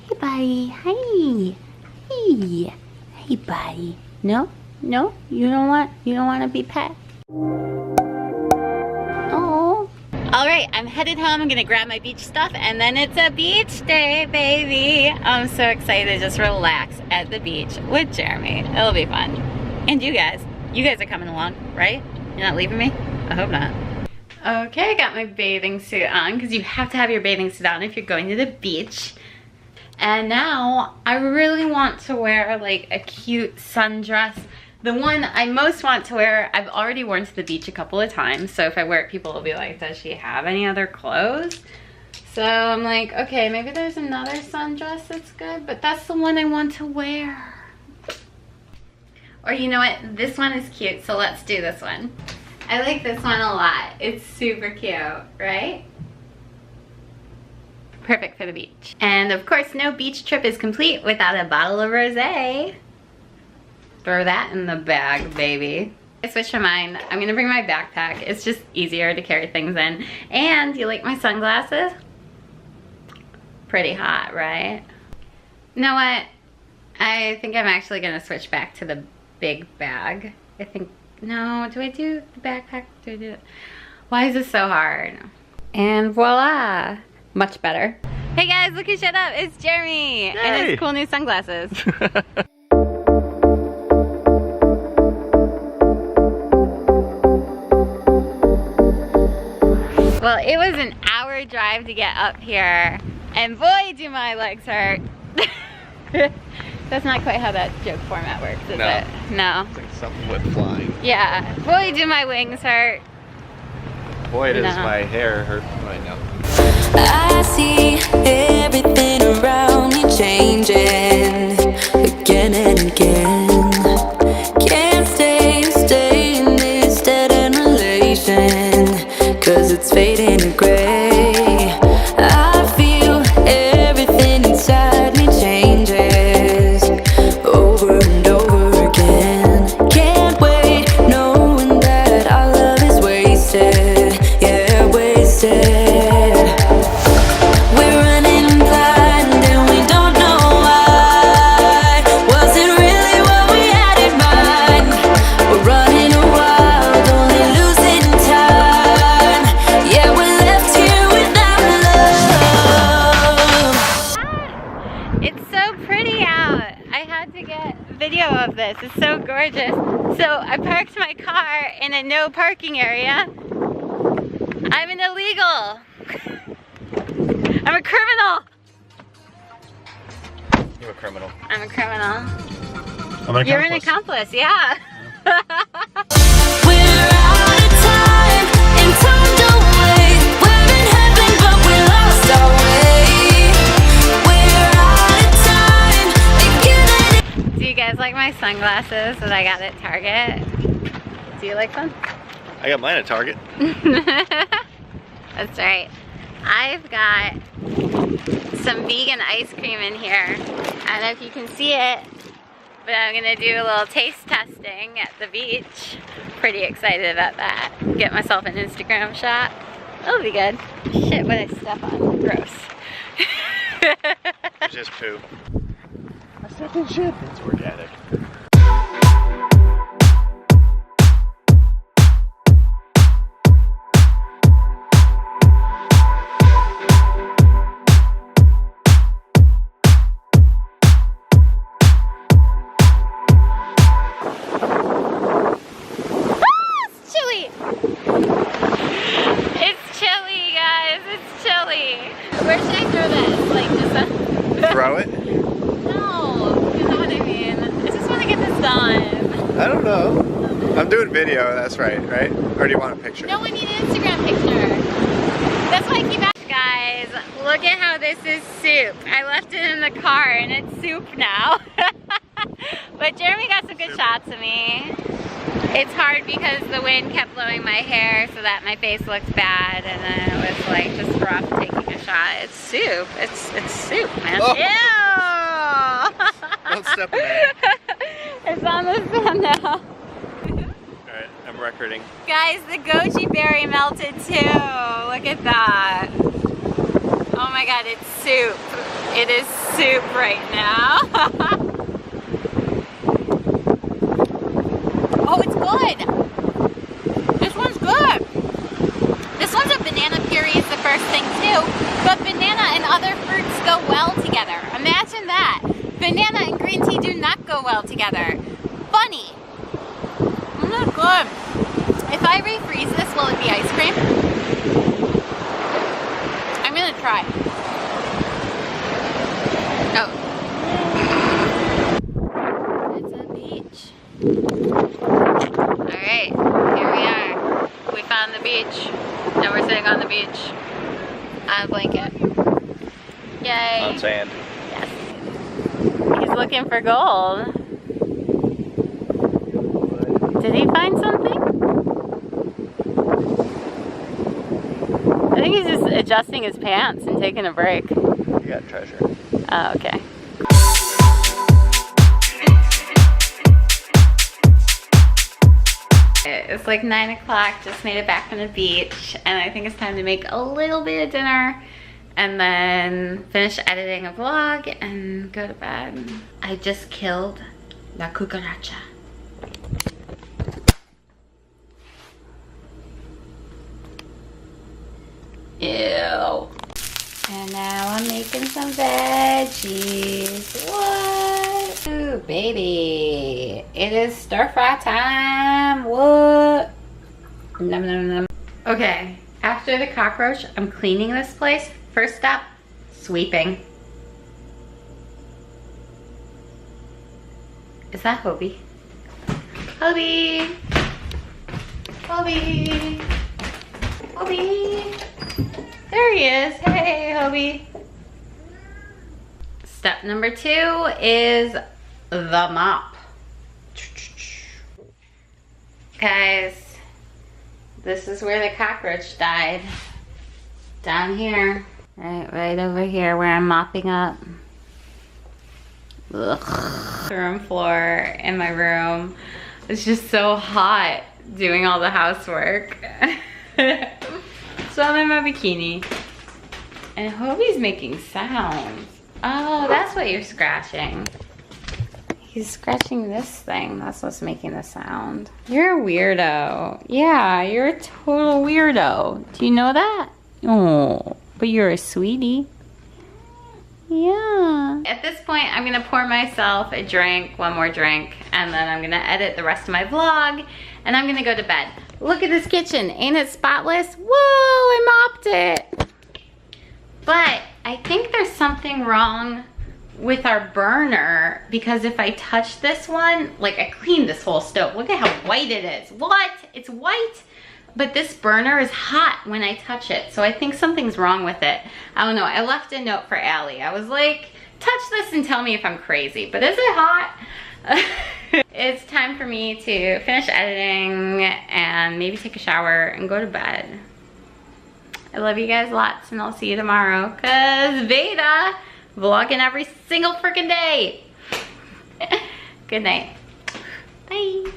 Hey, buddy. Hey. Hey. Hey, buddy. No? No? You don't want to be pet? Oh. All right, I'm headed home. I'm gonna grab my beach stuff, and then it's a beach day, baby. I'm so excited to just relax at the beach with Jeremy. It'll be fun. And you guys are coming along, right? You're not leaving me? I hope not. Okay, I got my bathing suit on because you have to have your bathing suit on if you're going to the beach. And now I really want to wear like a cute sundress. The one I most want to wear, I've already worn to the beach a couple of times. So if I wear it, people will be like, does she have any other clothes? So I'm like, okay, maybe there's another sundress that's good, but that's the one I want to wear. Or you know what, this one is cute, so let's do this one. I like this one a lot. It's super cute, right? Perfect for the beach. And of course, no beach trip is complete without a bottle of rosé. Throw that in the bag, baby. I switched my mind. I'm gonna bring my backpack. It's just easier to carry things in. And you like my sunglasses? Pretty hot, right? You know what? I think I'm actually gonna switch back to the big bag. I think, no, do I do the backpack? Do I do it? Why is this so hard? And voila, much better. Hey guys, look who showed up. It's Jeremy. Hey. And his cool new sunglasses. Well, it was an hour drive to get up here, and boy, do my legs hurt. That's not quite how that joke format works, is it? No. It's like something with flying. Yeah. Boy, do my wings hurt. Boy, does my hair hurt right now. I see everything around me changing again and again. Can't stay in this dead-end relation, 'cause it's fading to gray. I feel everything inside me changes over and over again. Can't wait knowing that our love is wasted, yeah, wasted. We're running blind and we don't know why. Was it really what we had in mind? We're running wild, only losing time. Yeah, we're left here without love. It's so pretty out. I had to get video of this. It's so gorgeous. So I parked my car in a no parking area. I'm an illegal. I'm a criminal. You're a criminal. I'm a criminal. I'm an You're an accomplice, yeah. We're out of time and time don't wait. We're in heaven but we lost our way. We're out of time and Do you guys like my sunglasses that I got at Target? Do you like them? I got mine at Target. That's right. I've got some vegan ice cream in here. I don't know if you can see it, but I'm gonna do a little taste testing at the beach. Pretty excited about that. Get myself an Instagram shot. That'll be good. Shit, what I step on. Gross. It's just poo. I stepped in shit. It's organic. Where should I throw this? Like just Throw it? No, you know what I mean. I just want to get this done. I don't know. I'm doing video, that's right? Or do you want a picture? No, I need an Instagram picture. That's why I keep asking. Guys, look at how this is soup. I left it in the car and it's soup now. But Jeremy got some good shots of me. It's hard because the wind kept blowing my hair so that my face looked bad, and then it was like just rough taking a shot. It's soup. It's soup, man. Oh. Ew! Don't step in it. It's on the sun now. Alright, I'm recording. Guys, the goji berry melted too. Look at that. Oh my god, it's soup. It is soup right now. Oh, it's good. This one's good. This one's a banana puree is the first thing too, but banana and other fruits go well together. Imagine that. Banana and green tea do not go well together. Funny. Isn't that good? If I refreeze this, will it be ice cream? I'm gonna try. Oh. It's a beach. Alright, here we are. We found the beach. And we're sitting on the beach. On a blanket. Yay. On sand. Yes. He's looking for gold. Did he find something? I think he's just adjusting his pants and taking a break. You got treasure. Oh, okay. It's like 9 o'clock, just made it back from the beach, and I think it's time to make a little bit of dinner and then finish editing a vlog and go to bed. I just killed la cucaracha. Ew. And now I'm making some veggies. What? Ooh, baby. It is stir fry time. What? Nom nom nom. Okay, after the cockroach, I'm cleaning this place. First step, sweeping. Is that Hobie? Hobie! Hobie! Hobie! There he is. Hey, Hobie. Step number 2 is the mop. Guys, this is where the cockroach died. Down here. Right over here where I'm mopping up. Ugh. The room floor in my room. It's just so hot doing all the housework. So I'm in my bikini. And Hobie's making sounds. Oh, that's what you're scratching. He's scratching this thing. That's what's making the sound. You're a weirdo. Yeah, you're a total weirdo. Do you know that? Oh, but you're a sweetie. Yeah. At this point, I'm gonna pour myself a drink, one more drink, and then I'm gonna edit the rest of my vlog, and I'm gonna go to bed. Look at this kitchen. Ain't it spotless? Whoa, I mopped it. But I think there's something wrong with our burner, because if I touch this one, like I cleaned this whole stove. Look at how white it is. What? It's white, but this burner is hot when I touch it. So I think something's wrong with it. I don't know. I left a note for Allie. I was like, touch this and tell me if I'm crazy, but is it hot? It's time for me to finish editing and maybe take a shower and go to bed. I love you guys lots, and I'll see you tomorrow, cause VEDA, vlogging every single freaking day. Good night. Bye.